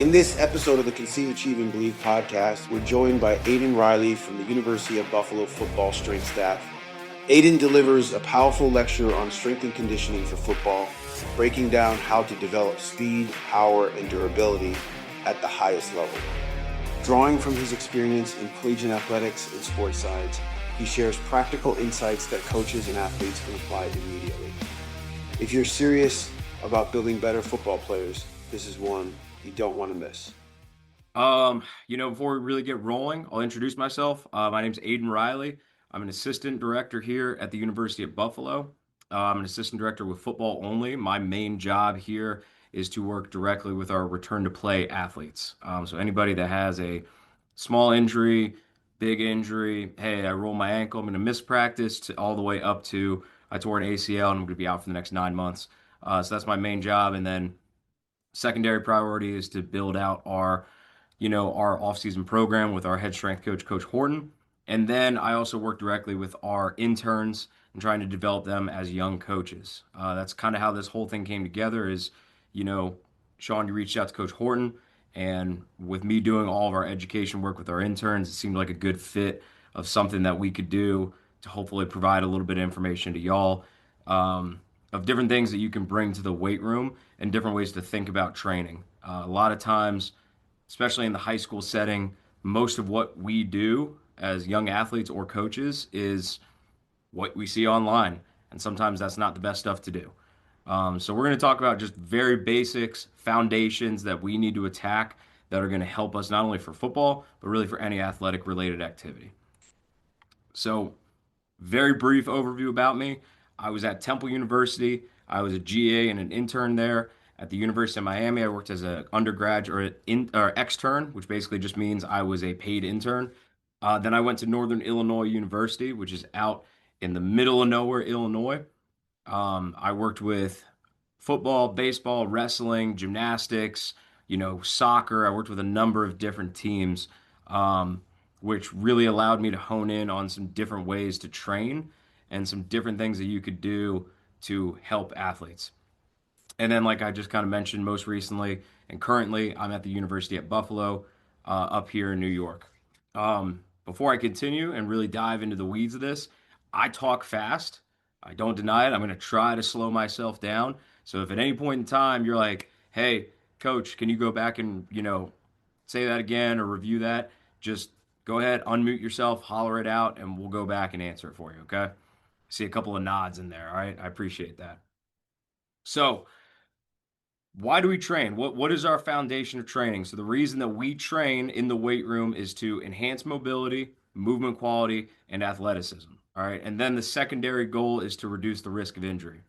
In this episode of the Conceive, Achieve, and Believe podcast, we're joined by Aidan Riley from the University of Buffalo football strength staff. Aidan delivers a powerful lecture on strength and conditioning for football, breaking down how to develop speed, power, and durability at the highest level. Drawing from his experience in collegiate athletics and sports science, he shares practical insights that coaches and athletes can apply immediately. If you're serious about building better football players, this is one you don't want to miss. Before we really get rolling, I'll introduce myself. My name's Aidan Riley. I'm an assistant director here at the University of Buffalo. I'm an assistant director with football only. My main job here is to work directly with our return to play athletes. So anybody that has a small injury, big injury, hey, I roll my ankle, I'm going to miss practice, all the way up to I tore an ACL and I'm going to be out for the next 9 months. So that's my main job. And then secondary priority is to build out our off-season program with our head strength coach, Coach Horton. And then I also work directly with our interns and trying to develop them as young coaches. That's kind of how this whole thing came together is, you know, Sean, you reached out to Coach Horton, and with me doing all of our education work with our interns, it seemed like a good fit of something that we could do to hopefully provide a little bit of information to y'all, of different things that you can bring to the weight room and different ways to think about training. A lot of times, especially in the high school setting, most of what we do as young athletes or coaches is what we see online. And sometimes that's not the best stuff to do. So we're going to talk about just very basics, foundations that we need to attack that are going to help us not only for football, but really for any athletic related activity. So, very brief overview about me. I was at Temple University. I was a GA and an intern there. At the University of Miami, I worked as an undergraduate or extern, which basically just means I was a paid intern. Then I went to Northern Illinois University, which is out in the middle of nowhere, Illinois. I worked with football, baseball, wrestling, gymnastics, soccer. I worked with a number of different teams, which really allowed me to hone in on some different ways to train and some different things that you could do to help athletes. And then, like I just kind of mentioned most recently and currently, I'm at the University at Buffalo, up here in New York. Before I continue and really dive into the weeds of this, I talk fast. I don't deny it. I'm going to try to slow myself down. So if at any point in time you're like, hey, coach, can you go back and, say that again or review that? Just go ahead, unmute yourself, holler it out, and we'll go back and answer it for you, okay? See a couple of nods in there, all right? I appreciate that. So, why do we train? What is our foundation of training? So the reason that we train in the weight room is to enhance mobility, movement quality, and athleticism. All right. And then the secondary goal is to reduce the risk of injury.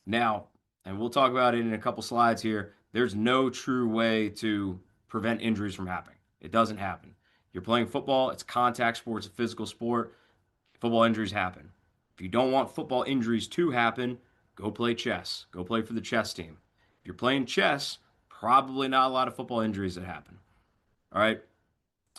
Now, and we'll talk about it in a couple slides here, there's no true way to prevent injuries from happening. It doesn't happen. You're playing football, it's contact sport, it's a physical sport. Football injuries happen. If you don't want football injuries to happen, go play chess. Go play for the chess team. If you're playing chess, probably not a lot of football injuries that happen. All right.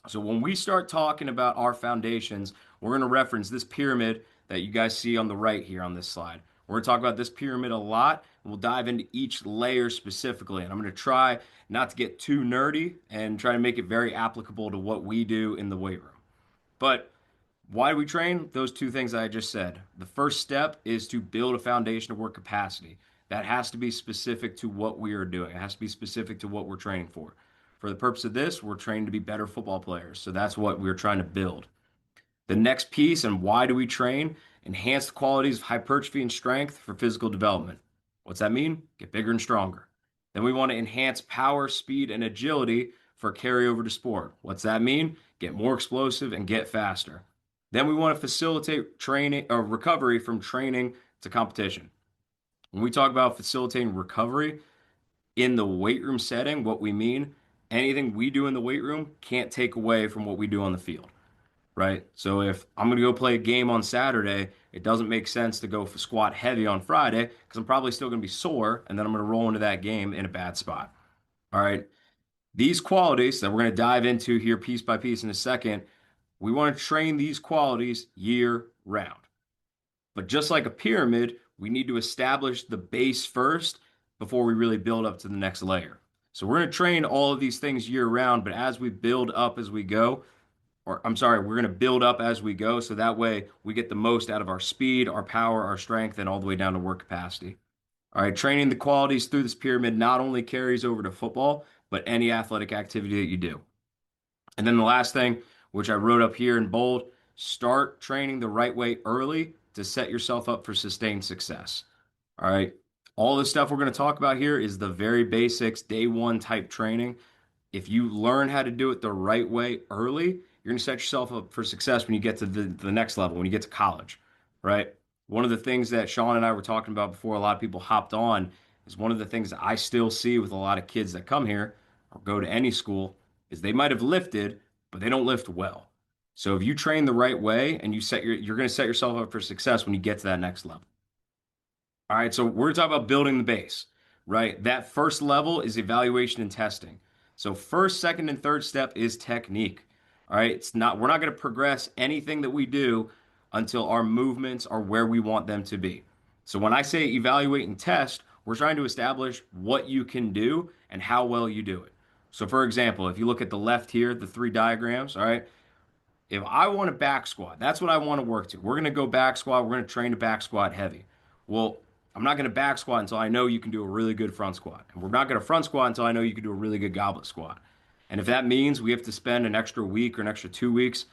So when we start talking about our foundations, we're going to reference this pyramid that you guys see on the right here on this slide. We're going to talk about this pyramid a lot, and we'll dive into each layer specifically. And I'm going to try not to get too nerdy and try to make it very applicable to what we do in the weight room. But why do we train? Those two things that I just said. The first step is to build a foundation of work capacity. That has to be specific to what we are doing. It has to be specific to what we're training for. For the purpose of this, we're training to be better football players. So that's what we're trying to build. The next piece, and why do we train? Enhance the qualities of hypertrophy and strength for physical development. What's that mean? Get bigger and stronger. Then we want to enhance power, speed, and agility for carryover to sport. What's that mean? Get more explosive and get faster. Then we want to facilitate training or recovery from training to competition. When we talk about facilitating recovery in the weight room setting, what we mean, anything we do in the weight room can't take away from what we do on the field, right? So if I'm going to go play a game on Saturday, it doesn't make sense to go for squat heavy on Friday because I'm probably still going to be sore and then I'm going to roll into that game in a bad spot. All right. These qualities that we're going to dive into here piece by piece in a second, we want to train these qualities year round. But just like a pyramid, we need to establish the base first before we really build up to the next layer. So we're going to train all of these things year round, but as we build up as we go, or I'm sorry, we're going to build up as we go. So that way we get the most out of our speed, our power, our strength, and all the way down to work capacity. All right, training the qualities through this pyramid not only carries over to football, but any athletic activity that you do. And then the last thing, which I wrote up here in bold, start training the right way early to set yourself up for sustained success. All right. All the stuff we're going to talk about here is the very basics, day one type training. If you learn how to do it the right way early, you're going to set yourself up for success when you get to the next level, when you get to college, right? One of the things that Sean and I were talking about before a lot of people hopped on is one of the things that I still see with a lot of kids that come here or go to any school is they might have lifted, but they don't lift well. So if you train the right way and you're going to set yourself up for success when you get to that next level. All right, so we're talking about building the base, right? That first level is evaluation and testing. So first, second, and third step is technique. All right, we're not going to progress anything that we do until our movements are where we want them to be. So when I say evaluate and test, we're trying to establish what you can do and how well you do it. So for example, if you look at the left here, the three diagrams, all right, if I want a back squat, that's what I want to work to. We're going to go back squat. We're going to train to back squat heavy. Well, I'm not going to back squat until I know you can do a really good front squat. And we're not going to front squat until I know you can do a really good goblet squat. And if that means we have to spend an extra week or an extra 2 weeks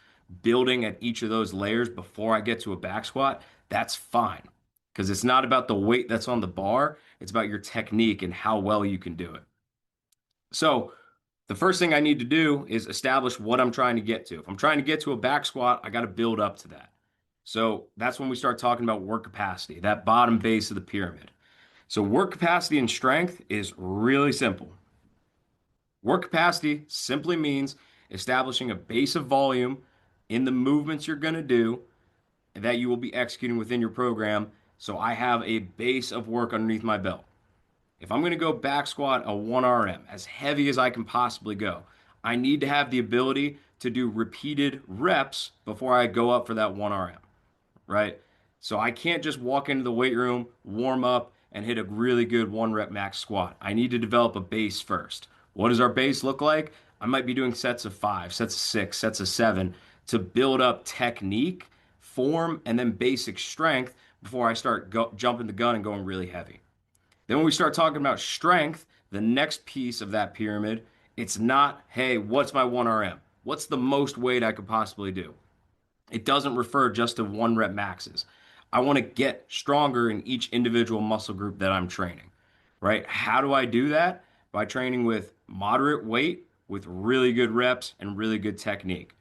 building at each of those layers before I get to a back squat, that's fine. Because it's not about the weight that's on the bar, it's about your technique and how well you can do it. So, the first thing I need to do is establish what I'm trying to get to. If I'm trying to get to a back squat, I got to build up to that. So that's when we start talking about work capacity, that bottom base of the pyramid. So work capacity and strength is really simple. Work capacity simply means establishing a base of volume in the movements you're going to do that you will be executing within your program. So I have a base of work underneath my belt. If I'm going to go back squat a 1RM as heavy as I can possibly go, I need to have the ability to do repeated reps before I go up for that 1RM, right? So I can't just walk into the weight room, warm up, and hit a really good 1 rep max squat. I need to develop a base first. What does our base look like? I might be doing sets of 5, sets of 6, sets of 7 to build up technique, form, and then basic strength before I start jumping the gun and going really heavy. Then when we start talking about strength, the next piece of that pyramid, it's not, hey, what's my 1RM? What's the most weight I could possibly do? It doesn't refer just to 1 rep maxes. I want to get stronger in each individual muscle group that I'm training, right? How do I do that? By training with moderate weight, with really good reps and really good technique.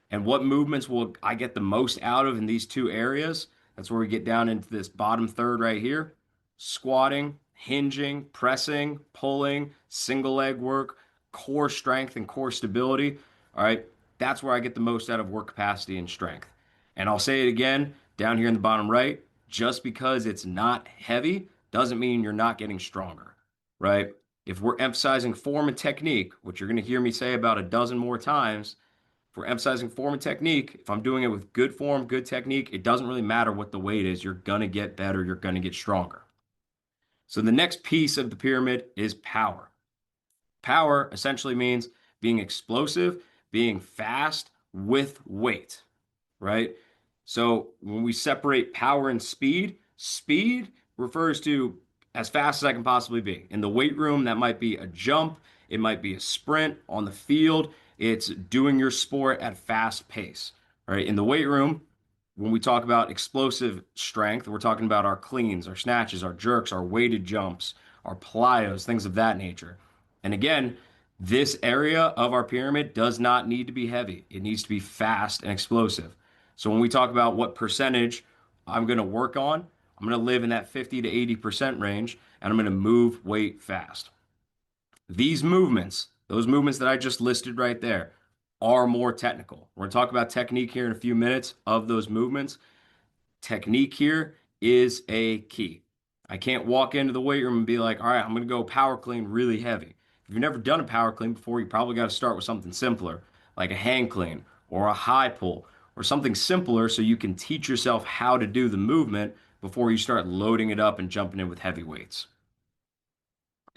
And what movements will I get the most out of in these two areas? That's where we get down into this bottom third right here. Squatting, hinging, pressing, pulling, single leg work, core strength and core stability. All right. That's where I get the most out of work capacity and strength. And I'll say it again down here in the bottom right, just because it's not heavy doesn't mean you're not getting stronger, right? If we're emphasizing form and technique, which you're going to hear me say about a dozen more times, if we're emphasizing form and technique, if I'm doing it with good form, good technique, it doesn't really matter what the weight is. You're going to get better. You're going to get stronger. So the next piece of the pyramid is power. Power essentially means being explosive, being fast with weight, right? So when we separate power and speed, speed refers to as fast as I can possibly be. In the weight room, that might be a jump, it might be a sprint. On the field, it's doing your sport at fast pace, right? In the weight room, when we talk about explosive strength, we're talking about our cleans, our snatches, our jerks, our weighted jumps, our plyos, things of that nature. And again, this area of our pyramid does not need to be heavy. It needs to be fast and explosive. So when we talk about what percentage I'm going to work on, I'm going to live in that 50 to 80% range, and I'm going to move weight fast. These movements, those movements that I just listed right there, are more technical. We're going to talk about technique here in a few minutes of those movements. Technique here is a key. I can't walk into the weight room and be like, all right, I'm going to go power clean really heavy. If you've never done a power clean before, you probably got to start with something simpler, like a hang clean or a high pull or something simpler so you can teach yourself how to do the movement before you start loading it up and jumping in with heavy weights.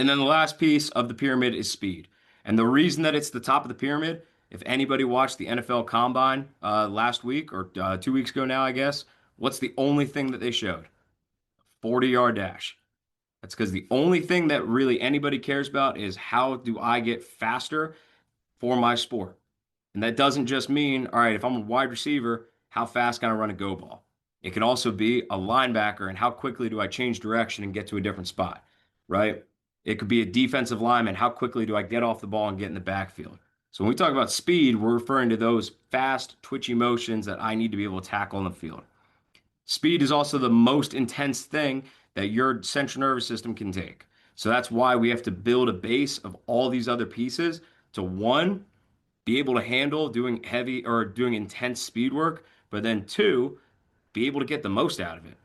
And then the last piece of the pyramid is speed. And the reason that it's the top of the pyramid, if anybody watched the NFL Combine last week or 2 weeks ago now, I guess, what's the only thing that they showed? 40-yard dash. That's because the only thing that really anybody cares about is how do I get faster for my sport. And that doesn't just mean, all right, if I'm a wide receiver, how fast can I run a go ball? It can also be a linebacker and how quickly do I change direction and get to a different spot, right? It could be a defensive lineman. How quickly do I get off the ball and get in the backfield? So when we talk about speed, we're referring to those fast, twitchy motions that I need to be able to tackle on the field. Speed is also the most intense thing that your central nervous system can take. So that's why we have to build a base of all these other pieces to one, be able to handle doing heavy or doing intense speed work, but then two, be able to get the most out of it.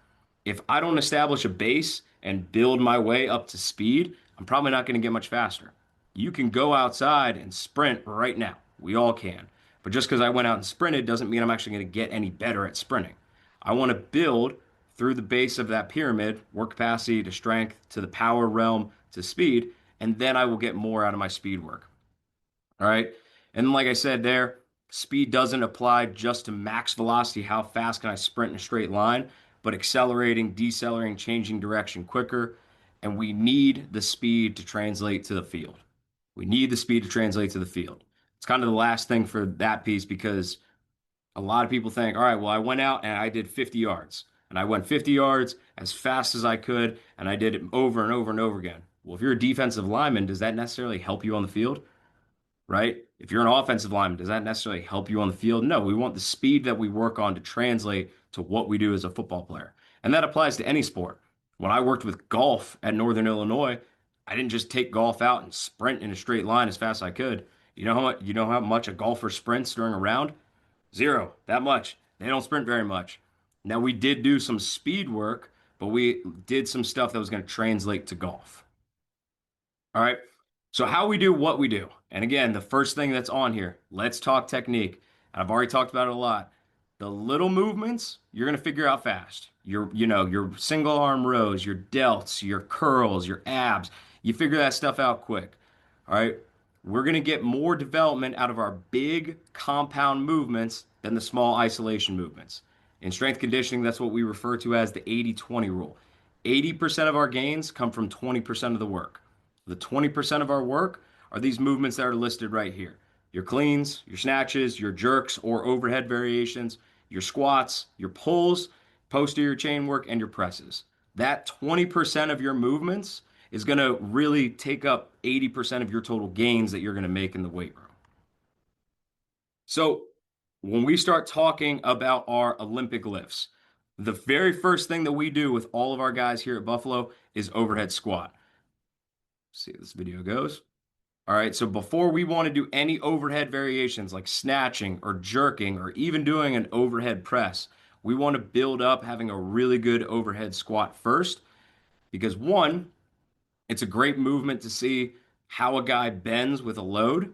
If I don't establish a base and build my way up to speed, I'm probably not going to get much faster. You can go outside and sprint right now. We all can. But just because I went out and sprinted doesn't mean I'm actually going to get any better at sprinting. I want to build through the base of that pyramid, work capacity to strength, to the power realm, to speed, and then I will get more out of my speed work. All right. And like I said there, speed doesn't apply just to max velocity. How fast can I sprint in a straight line? But accelerating, decelerating, changing direction quicker. And we need the speed to translate to the field. We need the speed to translate to the field. It's kind of the last thing for that piece because a lot of people think, all right, well, I went out and I did 50 yards. And I went 50 yards as fast as I could. And I did it over and over and over again. Well, if you're a defensive lineman, does that necessarily help you on the field? Right? If you're an offensive lineman, does that necessarily help you on the field? No, we want the speed that we work on to translate to what we do as a football player. And that applies to any sport. When I worked with golf at Northern Illinois, I didn't just take golf out and sprint in a straight line as fast as I could. You know how much a golfer sprints during a round? Zero. That much. They don't sprint very much. Now we did do some speed work, but we did some stuff that was going to translate to golf. All right. So how we do what we do. And again, the first thing that's on here, let's talk technique. I've already talked about it a lot. The little movements you're going to figure out fast. Your single arm rows, your delts, your curls, your abs. You figure that stuff out quick. All right. We're going to get more development out of our big compound movements than the small isolation movements. In strength conditioning, that's what we refer to as the 80-20 rule. 80% of our gains come from 20% of the work. The 20% of our work are these movements that are listed right here. Your cleans, your snatches, your jerks or overhead variations, your squats, your pulls, posterior chain work, and your presses. That 20% of your movements is going to really take up 80% of your total gains that you're going to make in the weight room. So when we start talking about our Olympic lifts, the very first thing that we do with all of our guys here at Buffalo is overhead squat. See how this video goes. All right, so before we want to do any overhead variations like snatching or jerking or even doing an overhead press, we want to build up having a really good overhead squat first because one, it's a great movement to see how a guy bends with a load.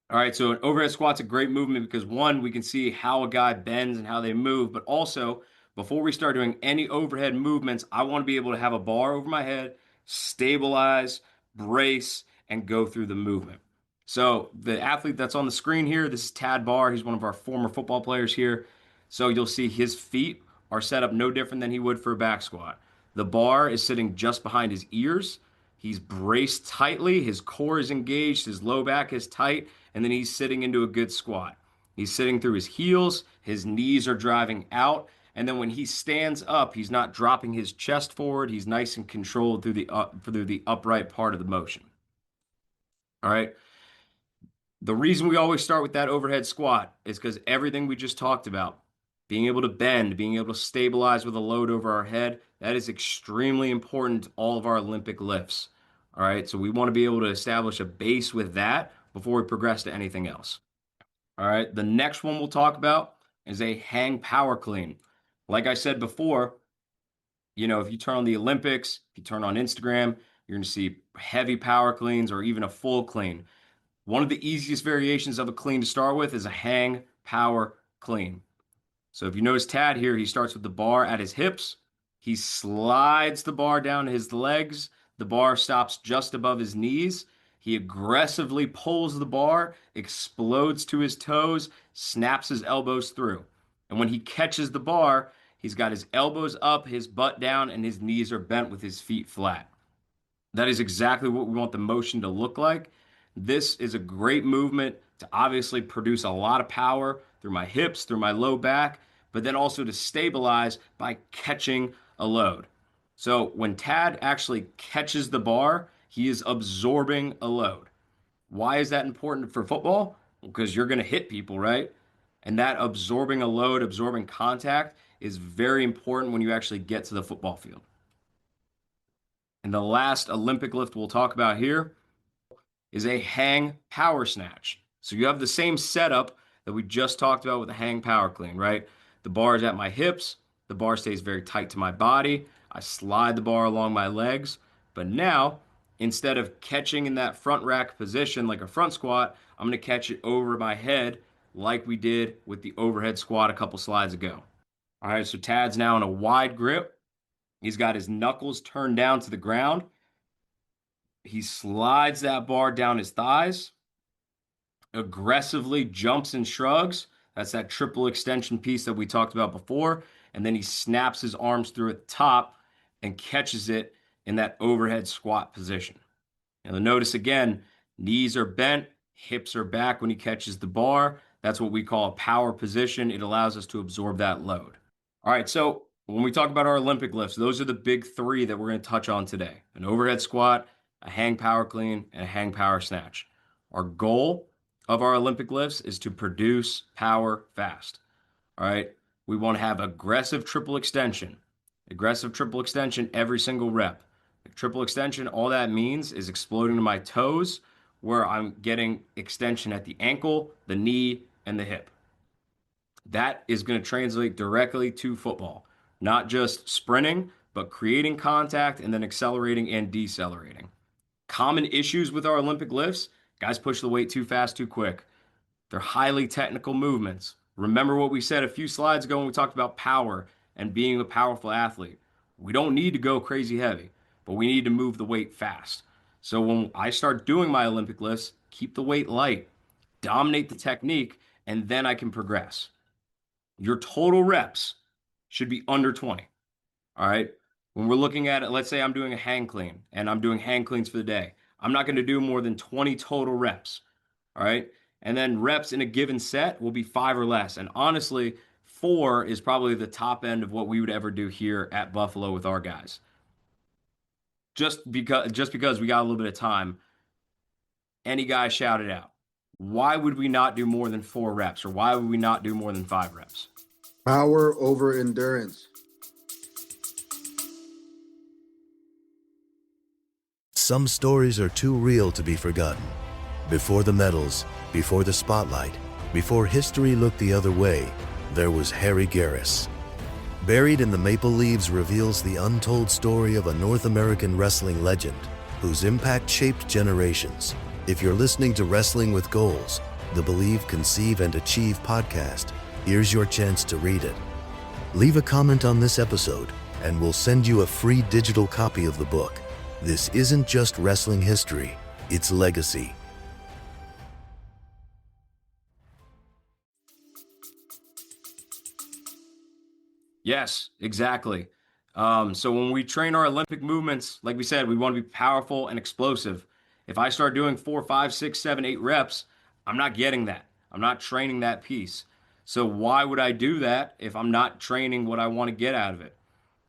All right, so an overhead squat's a great movement because one, we can see how a guy bends and how they move, but also before we start doing any overhead movements, I want to be able to have a bar over my head, stabilize, brace, and go through the movement. So the athlete that's on the screen here, this is Tad Barr. He's one of our former football players here. So you'll see his feet are set up no different than he would for a back squat. The bar is sitting just behind his ears. He's braced tightly. His core is engaged. His low back is tight. And then he's sitting into a good squat. He's sitting through his heels. His knees are driving out. And then when he stands up, he's not dropping his chest forward. He's nice and controlled through the upright part of the motion. All right. The reason we always start with that overhead squat is because everything we just talked about, being able to bend, being able to stabilize with a load over our head, that is extremely important to all of our Olympic lifts. All right. So we want to be able to establish a base with that before we progress to anything else. All right. The next one we'll talk about is a hang power clean. Like I said before, if you turn on the Olympics, if you turn on Instagram, you're going to see heavy power cleans or even a full clean. One of the easiest variations of a clean to start with is a hang power clean. So if you notice Tad here, he starts with the bar at his hips. He slides the bar down his legs. The bar stops just above his knees. He aggressively pulls the bar, explodes to his toes, snaps his elbows through. And when he catches the bar, he's got his elbows up, his butt down, and his knees are bent with his feet flat. That is exactly what we want the motion to look like. This is a great movement to obviously produce a lot of power through my hips, through my low back, but then also to stabilize by catching a load. So when Tad actually catches the bar, he is absorbing a load. Why is that important for football? Because you're going to hit people, right? And that absorbing a load, absorbing contact is very important when you actually get to the football field. And the last Olympic lift we'll talk about here is a hang power snatch. So you have the same setup that we just talked about with the hang power clean, right? The bar is at my hips. The bar stays very tight to my body. I slide the bar along my legs. But now, instead of catching in that front rack position like a front squat, I'm going to catch it over my head like we did with the overhead squat a couple slides ago. All right, so Tad's now in a wide grip. He's got his knuckles turned down to the ground. He slides that bar down his thighs, aggressively jumps and shrugs. That's that triple extension piece that we talked about before. And then he snaps his arms through at the top and catches it in that overhead squat position. And notice again, knees are bent, hips are back when he catches the bar. That's what we call a power position. It allows us to absorb that load. All right, so when we talk about our Olympic lifts, those are the big three that we're going to touch on today: an overhead squat, a hang power clean, and a hang power snatch. Our goal of our Olympic lifts is to produce power fast. All right, we want to have aggressive triple extension every single rep. Triple extension, all that means is exploding to my toes, where I'm getting extension at the ankle, the knee, and the hip. That is going to translate directly to football. Not just sprinting, but creating contact and then accelerating and decelerating. Common issues with our Olympic lifts: guys push the weight too fast, too quick. They're highly technical movements. Remember what we said a few slides ago when we talked about power and being a powerful athlete. We don't need to go crazy heavy, but we need to move the weight fast. So when I start doing my Olympic lifts, keep the weight light, dominate the technique, and then I can progress. Your total reps should be under 20. All right. When we're looking at it, let's say I'm doing a hang clean and I'm doing hang cleans for the day. I'm not going to do more than 20 total reps. All right. And then reps in a given set will be 5 or less. And honestly, 4 is probably the top end of what we would ever do here at Buffalo with our guys. Just because we got a little bit of time, any guy shout it out. Why would we not do more than 4 reps, or why would we not do more than 5 reps? Power over endurance. Some stories are too real to be forgotten. Before the medals, before the spotlight, before history looked the other way, there was Harry Garris. Buried in the Maple Leaves reveals the untold story of a North American wrestling legend whose impact shaped generations. If you're listening to Wrestling with Goals, the Believe, Conceive, and Achieve podcast, here's your chance to read it. Leave a comment on this episode, and we'll send you a free digital copy of the book. This isn't just wrestling history, it's legacy. Yes, exactly. So when we train our Olympic movements, like we said, we want to be powerful and explosive. If I start doing 4, 5, 6, 7, 8 reps, I'm not getting that. I'm not training that piece. So why would I do that if I'm not training what I want to get out of it?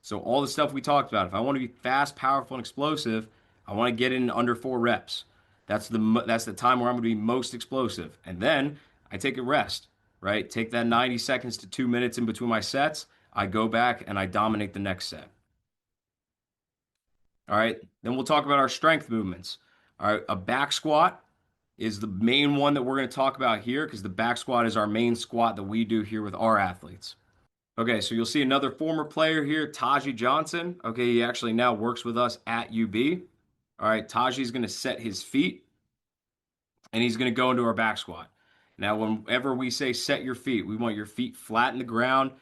So all the stuff we talked about, if I want to be fast, powerful, and explosive, I want to get in under 4 reps. That's the time where I'm going to be most explosive. And then I take a rest, right? Take that 90 seconds to 2 minutes in between my sets. I go back and I dominate the next set. All right, then we'll talk about our strength movements. All right, a back squat is the main one that we're going to talk about here, because the back squat is our main squat that we do here with our athletes. Okay, so you'll see another former player here, Taji Johnson. Okay, he actually now works with us at UB. All right, Taji's going to set his feet, and he's going to go into our back squat. Now, whenever we say set your feet, we want your feet flat in the ground,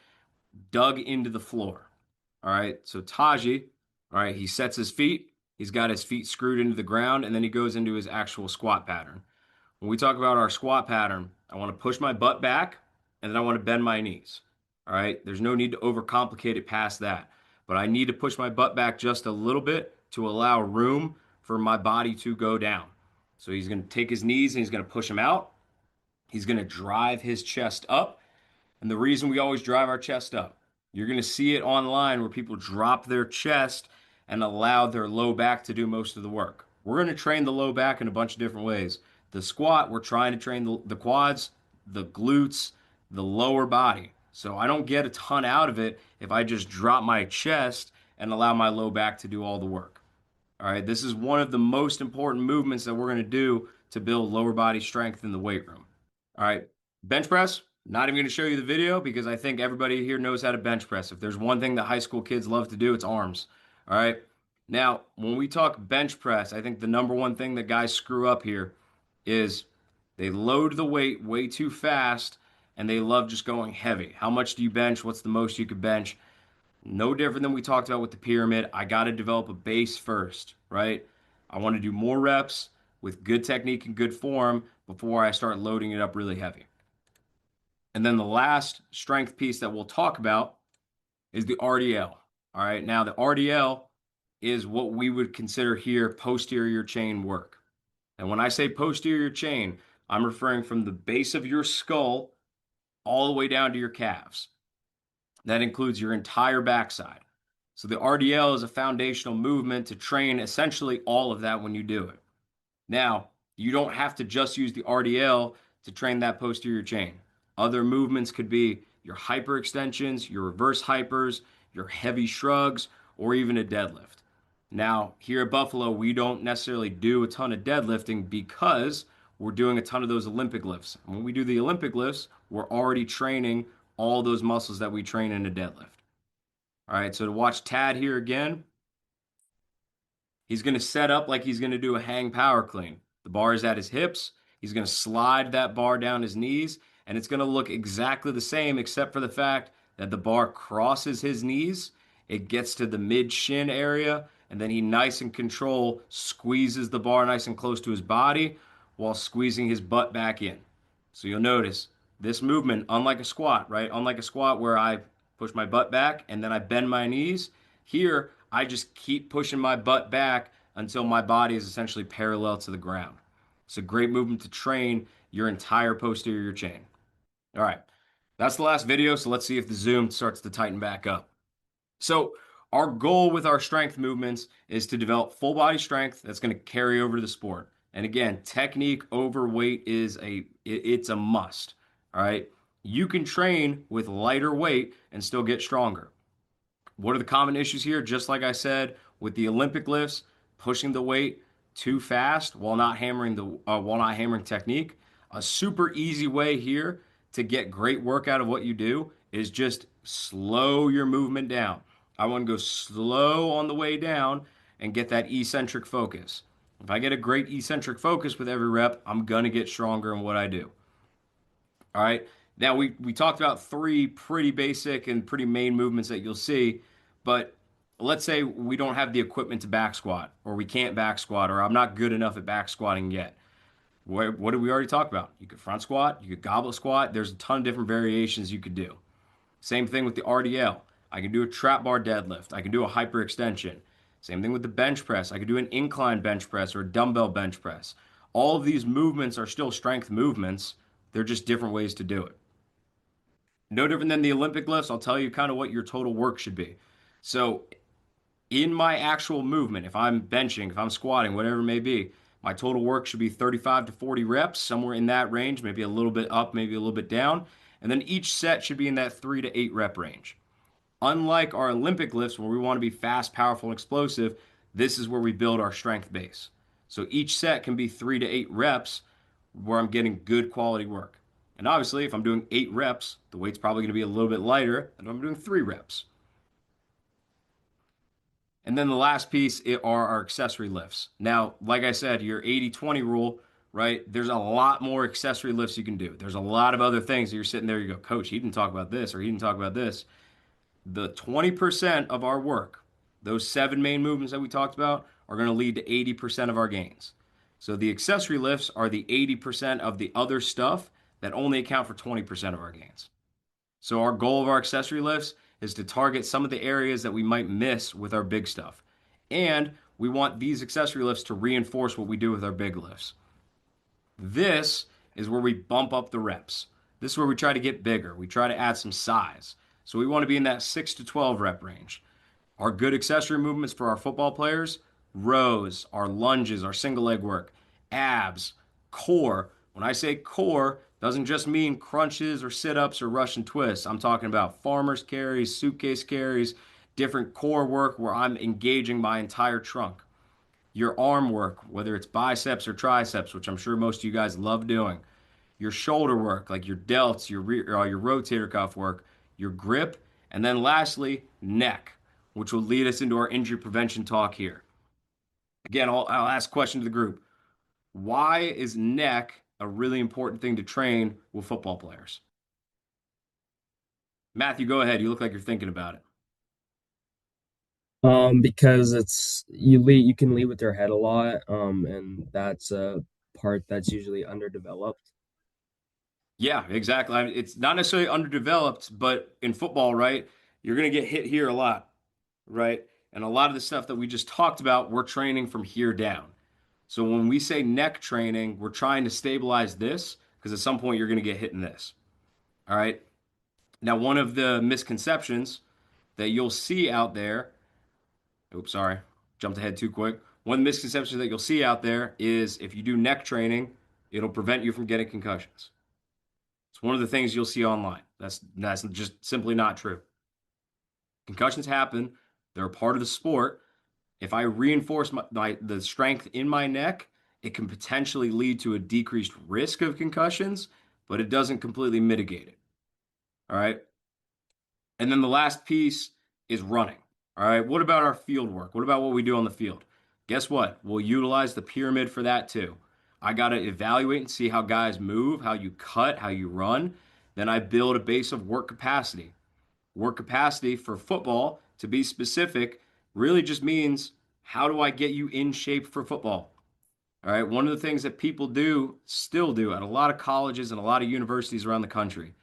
dug into the floor. All right, so Taji, all right, he sets his feet. He's got his feet screwed into the ground, and then he goes into his actual squat pattern. When we talk about our squat pattern, I want to push my butt back, and then I want to bend my knees. All right. There's no need to overcomplicate it past that, but I need to push my butt back just a little bit to allow room for my body to go down. So he's going to take his knees and he's going to push them out. He's going to drive his chest up. And the reason we always drive our chest up, you're going to see it online where people drop their chest and allow their low back to do most of the work. We're going to train the low back in a bunch of different ways. The squat, we're trying to train the quads, the glutes, the lower body. So I don't get a ton out of it if I just drop my chest and allow my low back to do all the work. All right, this is one of the most important movements that we're going to do to build lower body strength in the weight room. All right, bench press. Not even going to show you the video because I think everybody here knows how to bench press. If there's one thing that high school kids love to do, it's arms. All right. Now, when we talk bench press, I think the number one thing that guys screw up here is they load the weight way too fast and they love just going heavy. How much do you bench? What's the most you could bench? No different than we talked about with the pyramid. I got to develop a base first, right? I want to do more reps with good technique and good form before I start loading it up really heavy. And then the last strength piece that we'll talk about is the RDL. All right. Now, the RDL is what we would consider here posterior chain work. And when I say posterior chain, I'm referring from the base of your skull all the way down to your calves. That includes your entire backside. So the RDL is a foundational movement to train essentially all of that when you do it. Now, you don't have to just use the RDL to train that posterior chain. Other movements could be your hyperextensions, your reverse hypers, your heavy shrugs, or even a deadlift. Now, here at Buffalo, we don't necessarily do a ton of deadlifting because we're doing a ton of those Olympic lifts. And when we do the Olympic lifts, we're already training all those muscles that we train in a deadlift. All right, so to watch Tad here again, he's going to set up like he's going to do a hang power clean. The bar is at his hips. He's going to slide that bar down his knees, and it's going to look exactly the same except for the fact that the bar crosses his knees. It gets to the mid-shin area, and then he nice and control squeezes the bar nice and close to his body while squeezing his butt back in. So you'll notice this movement, unlike a squat, right? Unlike a squat where I push my butt back and then I bend my knees, here I just keep pushing my butt back until my body is essentially parallel to the ground. It's a great movement to train your entire posterior chain. All right, that's the last video, so let's see if the zoom starts to tighten back up. So our goal with our strength movements is to develop full body strength that's going to carry over to the sport. And again, technique over weight is it's a must. All right. You can train with lighter weight and still get stronger. What are the common issues here? Just like I said with the Olympic lifts, pushing the weight too fast while not hammering technique. A super easy way here to get great work out of what you do is just slow your movement down. I want to go slow on the way down and get that eccentric focus. If I get a great eccentric focus with every rep, I'm going to get stronger in what I do. All right. Now, we talked about three pretty basic and pretty main movements that you'll see, but let's say we don't have the equipment to back squat, or we can't back squat, or I'm not good enough at back squatting yet. What did we already talk about? You could front squat, you could goblet squat. There's a ton of different variations you could do. Same thing with the RDL. I can do a trap bar deadlift. I can do a hyperextension. Same thing with the bench press. I could do an incline bench press or a dumbbell bench press. All of these movements are still strength movements. They're just different ways to do it. No different than the Olympic lifts. I'll tell you kind of what your total work should be. So in my actual movement, if I'm benching, if I'm squatting, whatever it may be, my total work should be 35 to 40 reps, somewhere in that range, maybe a little bit up, maybe a little bit down. And then each set should be in that 3 to 8 rep range. Unlike our Olympic lifts where we want to be fast, powerful, and explosive, this is where we build our strength base. So each set can be 3 to 8 reps where I'm getting good quality work. And obviously, if I'm doing 8 reps, the weight's probably going to be a little bit lighter than if I'm doing 3 reps. And then the last piece are our accessory lifts. Now, like I said, your 80-20 rule, right? There's a lot more accessory lifts you can do. There's a lot of other things that you're sitting there, you go, Coach, he didn't talk about this or he didn't talk about this. The 20% of our work, those 7 main movements that we talked about, are going to lead to 80% of our gains. So the accessory lifts are the 80% of the other stuff that only account for 20% of our gains. So our goal of our accessory lifts is to target some of the areas that we might miss with our big stuff. And we want these accessory lifts to reinforce what we do with our big lifts. This is where we bump up the reps. This is where we try to get bigger. We try to add some size. So we want to be in that 6 to 12 rep range. Our good accessory movements for our football players, rows, our lunges, our single leg work, abs, core. When I say core, doesn't just mean crunches or sit-ups or Russian twists. I'm talking about farmer's carries, suitcase carries, different core work where I'm engaging my entire trunk. Your arm work, whether it's biceps or triceps, which I'm sure most of you guys love doing. Your shoulder work, like your delts, your rotator cuff work, your grip, and then lastly, neck, which will lead us into our injury prevention talk here. Again, I'll ask a question to the group. Why is neck a really important thing to train with football players? Matthew, go ahead. You look like you're thinking about it. Because you can lead with your head a lot, and that's a part that's usually underdeveloped. Yeah, exactly. It's not necessarily underdeveloped, but in football, right, you're going to get hit here a lot, right? And a lot of the stuff that we just talked about, we're training from here down. So when we say neck training, we're trying to stabilize this because at some point you're going to get hit in this. All right. Now, one of the misconceptions that you'll see out there, oops, sorry, jumped ahead too quick. One of the misconceptions that you'll see out there is if you do neck training, it'll prevent you from getting concussions. It's one of the things you'll see online. That's just simply not true. Concussions happen. They're a part of the sport. If I reinforce the strength in my neck, it can potentially lead to a decreased risk of concussions, but it doesn't completely mitigate it. All right. And then the last piece is running. All right. What about our field work? What about what we do on the field? Guess what? We'll utilize the pyramid for that too. I got to evaluate and see how guys move, how you cut, how you run. Then I build a base of work capacity. Work capacity for football, to be specific, really just means how do I get you in shape for football? All right. One of the things that people still do at a lot of colleges and a lot of universities around the country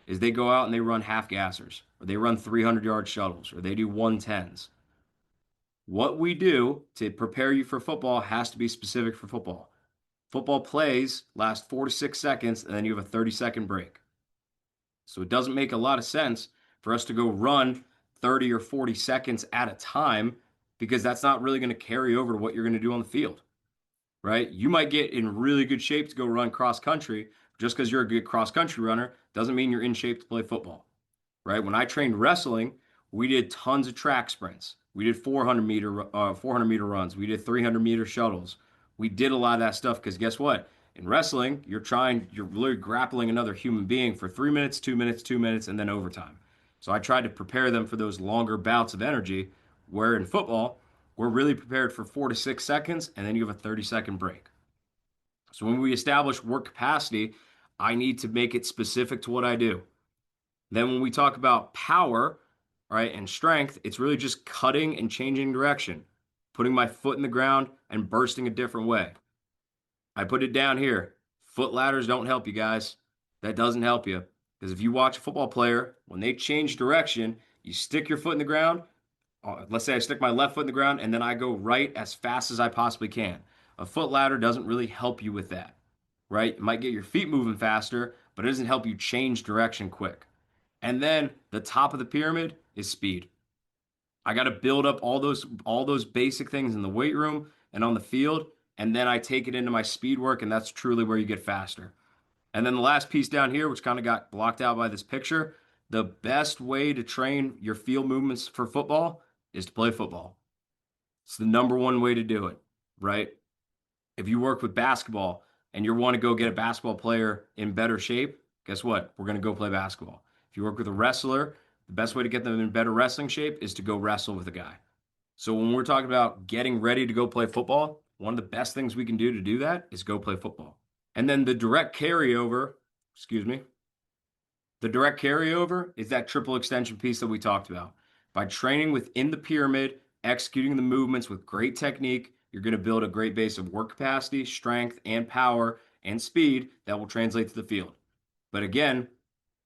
is they go out and they run half gassers, or they run 300-yard shuttles, or they do 110s. What we do to prepare you for football has to be specific for football. Football plays last 4 to 6 seconds, and then you have a 30-second break. So it doesn't make a lot of sense for us to go run 30 or 40 seconds at a time because that's not really going to carry over to what you're going to do on the field, right? You might get in really good shape to go run cross country. Just because you're a good cross country runner doesn't mean you're in shape to play football, right? When I trained wrestling, we did tons of track sprints. We did 400-meter runs. We did 300-meter shuttles. We did a lot of that stuff because guess what? In wrestling, you're literally grappling another human being for 3 minutes, 2 minutes, 2 minutes, and then overtime. So I tried to prepare them for those longer bouts of energy, where in football, we're really prepared for 4 to 6 seconds, and then you have a 30-second break. So when we establish work capacity, I need to make it specific to what I do. Then when we talk about power, right, and strength, it's really just cutting and changing direction, putting my foot in the ground and bursting a different way. I put it down here. Foot ladders don't help you guys. That doesn't help you. Because if you watch a football player, when they change direction, you stick your foot in the ground. Let's say I stick my left foot in the ground and then I go right as fast as I possibly can. A foot ladder doesn't really help you with that, right? It might get your feet moving faster, but it doesn't help you change direction quick. And then the top of the pyramid is speed. I got to build up all those basic things in the weight room and on the field, and then I take it into my speed work, and that's truly where you get faster. And then the last piece down here, which kind of got blocked out by this picture, the best way to train your field movements for football is to play football. It's the number one way to do it, right? If you work with basketball and you want to go get a basketball player in better shape, guess what? We're going to go play basketball. If you work with a wrestler, the best way to get them in better wrestling shape is to go wrestle with a guy. So when we're talking about getting ready to go play football, one of the best things we can do to do that is go play football. And then the direct carryover is that triple extension piece that we talked about. By training within the pyramid, executing the movements with great technique, You're going to build a great base of work capacity, strength, and power and speed that will translate to the field. But again,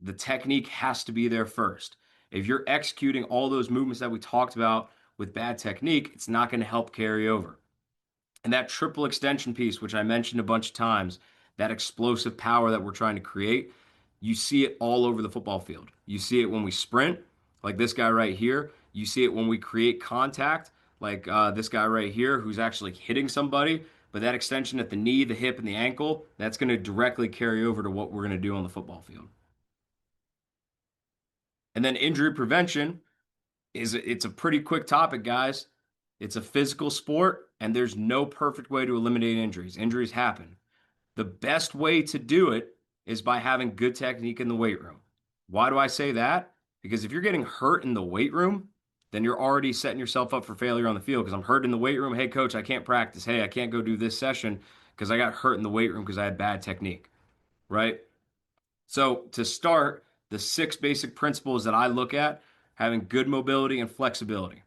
the technique has to be there first. If you're executing all those movements that we talked about with bad technique, it's not going to help carry over. And that triple extension piece, which I mentioned a bunch of times, that explosive power that we're trying to create, you see it all over the football field. You see it when we sprint, like this guy right here. You see it when we create contact, like this guy right here, who's actually hitting somebody. But that extension at the knee, the hip, and the ankle, that's going to directly carry over to what we're going to do on the football field. And then injury prevention it's a pretty quick topic, guys. It's a physical sport, and there's no perfect way to eliminate injuries. Injuries happen. The best way to do it is by having good technique in the weight room. Why do I say that? Because if you're getting hurt in the weight room, then you're already setting yourself up for failure on the field. Because I'm hurt in the weight room. Hey, coach, I can't practice. Hey, I can't go do this session because I got hurt in the weight room because I had bad technique, right? So to start, the 6 basic principles that I look at, having good mobility and flexibility,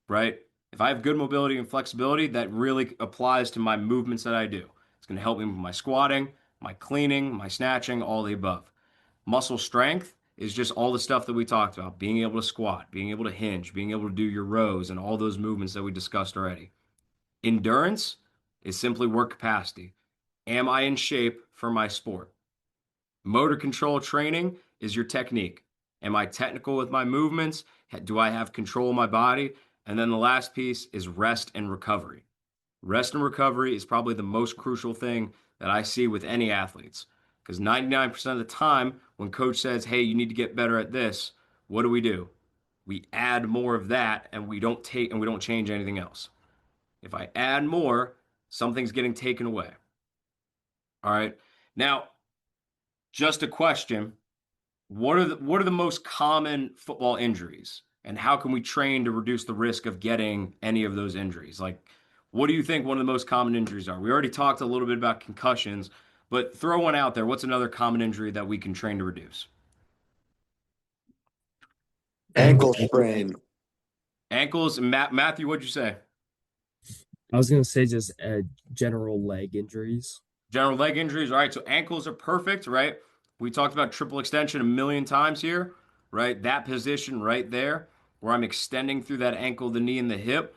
right? If I have good mobility and flexibility, that really applies to my movements that I do. It's going to help me with my squatting, my cleaning, my snatching, all the above. Muscle strength is just all the stuff that we talked about, being able to squat, being able to hinge, being able to do your rows and all those movements that we discussed already. Endurance is simply work capacity. Am I in shape for my sport? Motor control training is your technique. Am I technical with my movements? Do I have control of my body? And then the last piece is rest and recovery. Rest and recovery is probably the most crucial thing that I see with any athletes. Because 99% of the time, when coach says, hey, you need to get better at this, what do? We add more of that and we don't change anything else. If I add more, something's getting taken away. All right. Now, just a question. What are the most common football injuries? And how can we train to reduce the risk of getting any of those injuries? Like, what do you think one of the most common injuries are? We already talked a little bit about concussions, but throw one out there. What's another common injury that we can train to reduce? Ankle sprain. Ankles. Matthew, what'd you say? I was gonna say just general leg injuries. General leg injuries. All right, so ankles are perfect, right? We talked about triple extension a million times here, right? That position right there, where I'm extending through that ankle, the knee, and the hip.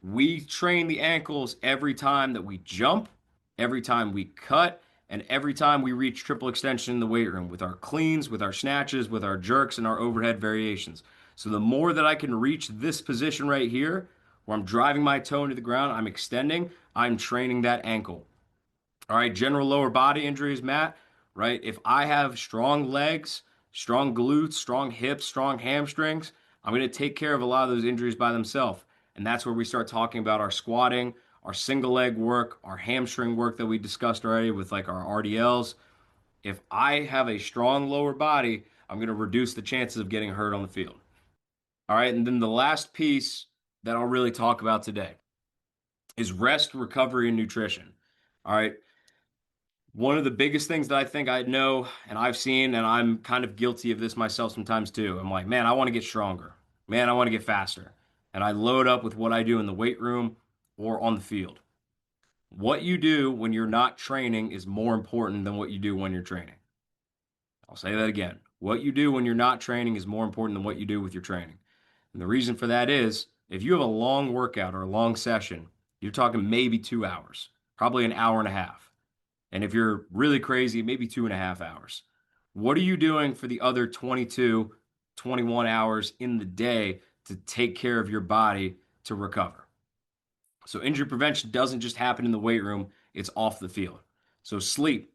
We train the ankles every time that we jump, every time we cut, and every time we reach triple extension in the weight room with our cleans, with our snatches, with our jerks, and our overhead variations. So the more that I can reach this position right here, where I'm driving my toe into the ground, I'm extending, I'm training that ankle. All right, general lower body injuries, Matt, right? If I have strong legs, strong glutes, strong hips, strong hamstrings, I'm going to take care of a lot of those injuries by themselves. And that's where we start talking about our squatting, our single leg work, our hamstring work that we discussed already with like our RDLs. If I have a strong lower body, I'm going to reduce the chances of getting hurt on the field. All right, and then the last piece that I'll really talk about today is rest, recovery, and nutrition. All right. One of the biggest things that I think I know and I've seen, and I'm kind of guilty of this myself sometimes too. I'm like, man, I want to get stronger. Man, I want to get faster. And I load up with what I do in the weight room or on the field. What you do when you're not training is more important than what you do when you're training. I'll say that again. What you do when you're not training is more important than what you do with your training. And the reason for that is if you have a long workout or a long session, you're talking maybe 2 hours, probably an hour and a half. And if you're really crazy, maybe 2.5 hours. What are you doing for the other 22, 21 hours in the day to take care of your body to recover? So injury prevention doesn't just happen in the weight room, it's off the field. So sleep.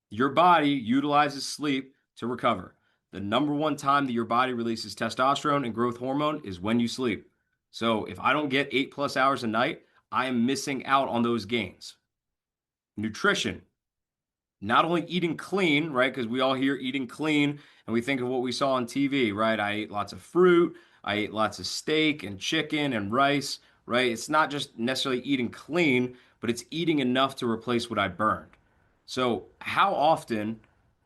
Your body utilizes sleep to recover. The number one time that your body releases testosterone and growth hormone is when you sleep. So if I don't get 8+ hours a night, I am missing out on those gains. Nutrition. Not only eating clean, right? Because we all hear eating clean and we think of what we saw on TV, right? I ate lots of fruit, I ate lots of steak and chicken and rice, right? It's not just necessarily eating clean, but it's eating enough to replace what I burned. So, how often,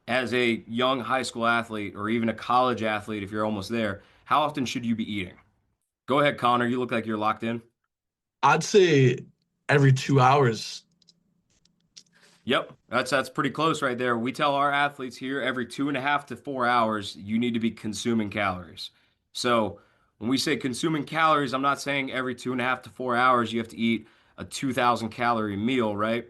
as a young high school athlete or even a college athlete, if you're almost there, how often should you be eating? Go ahead, Connor. You look like you're locked in. I'd say every 2 hours. Yep, that's pretty close right there. We tell our athletes here every 2.5 to 4 hours, you need to be consuming calories. So when we say consuming calories, I'm not saying every 2.5 to 4 hours you have to eat a 2,000 calorie meal, right?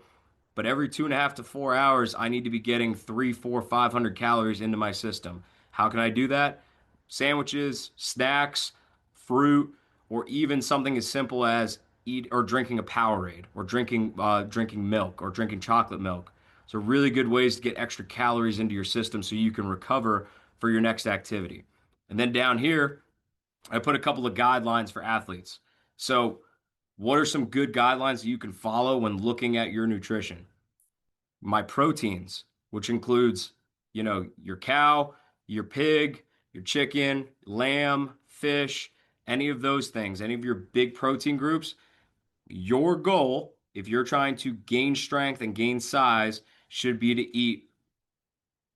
But every 2.5 to 4 hours, I need to be getting 3, 4, 500 calories into my system. How can I do that? Sandwiches, snacks, fruit, or even something as simple as eat or drinking a Powerade, or drinking milk, or drinking chocolate milk. So really good ways to get extra calories into your system so you can recover for your next activity. And then down here, I put a couple of guidelines for athletes. So what are some good guidelines that you can follow when looking at your nutrition? My proteins, which includes, your cow, your pig, your chicken, lamb, fish, any of those things, any of your big protein groups. Your goal, if you're trying to gain strength and gain size, should be to eat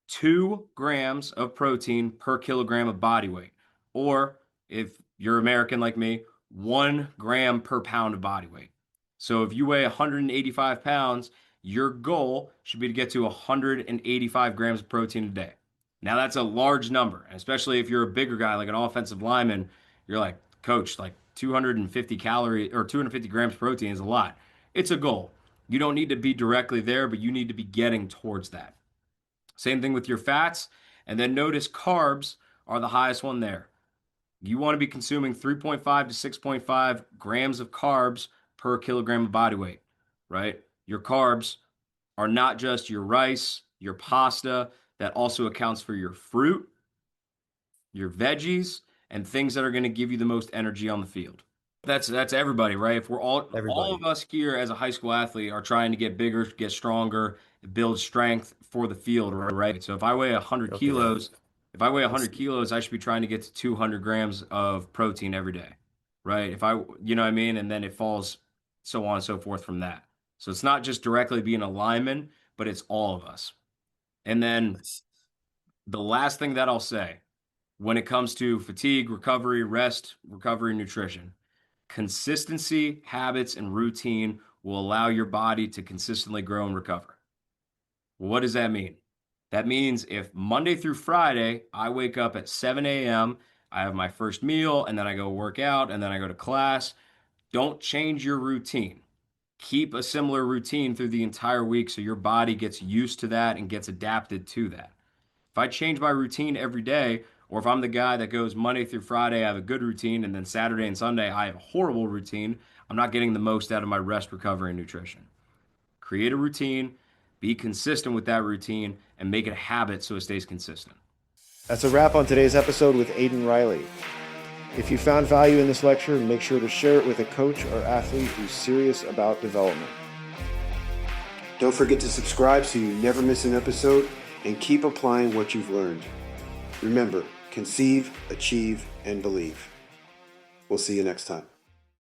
2 grams of protein per kilogram of body weight. Or if you're American like me, 1 gram per pound of body weight. So if you weigh 185 pounds, your goal should be to get to 185 grams of protein a day. Now that's a large number, especially if you're a bigger guy like an offensive lineman. You're like, coach, like 250 calories or 250 grams of protein is a lot. It's a goal. You don't need to be directly there, but you need to be getting towards that. Same thing with your fats. And then notice carbs are the highest one there. You want to be consuming 3.5 to 6.5 grams of carbs per kilogram of body weight, right? Your carbs are not just your rice, your pasta, that also accounts for your fruit, your veggies, and things that are going to give you the most energy on the field. That's everybody, right? If we're all Everybody. of us here as a high school athlete are trying to get bigger, get stronger, build strength for the field, right? So if I weigh 100 Okay. kilos, if I weigh 100 kilos, I should be trying to get to 200 grams of protein every day, right? If I, you know what I mean? And then it falls so on and so forth from that. So it's not just directly being a lineman, but it's all of us. And then the last thing that I'll say when it comes to fatigue, recovery, rest, recovery, nutrition, consistency, habits, and routine will allow your body to consistently grow and recover. What does that mean? That means if Monday through Friday, I wake up at 7 a.m., I have my first meal, and then I go work out, and then I go to class, don't change your routine. Keep a similar routine through the entire week so your body gets used to that and gets adapted to that. If I change my routine every day, or if I'm the guy that goes Monday through Friday, I have a good routine, and then Saturday and Sunday, I have a horrible routine, I'm not getting the most out of my rest, recovery, and nutrition. Create a routine, be consistent with that routine, and make it a habit so it stays consistent. That's a wrap on today's episode with Aidan Riley. If you found value in this lecture, make sure to share it with a coach or athlete who's serious about development. Don't forget to subscribe so you never miss an episode, and keep applying what you've learned. Remember, conceive, achieve, and believe. We'll see you next time.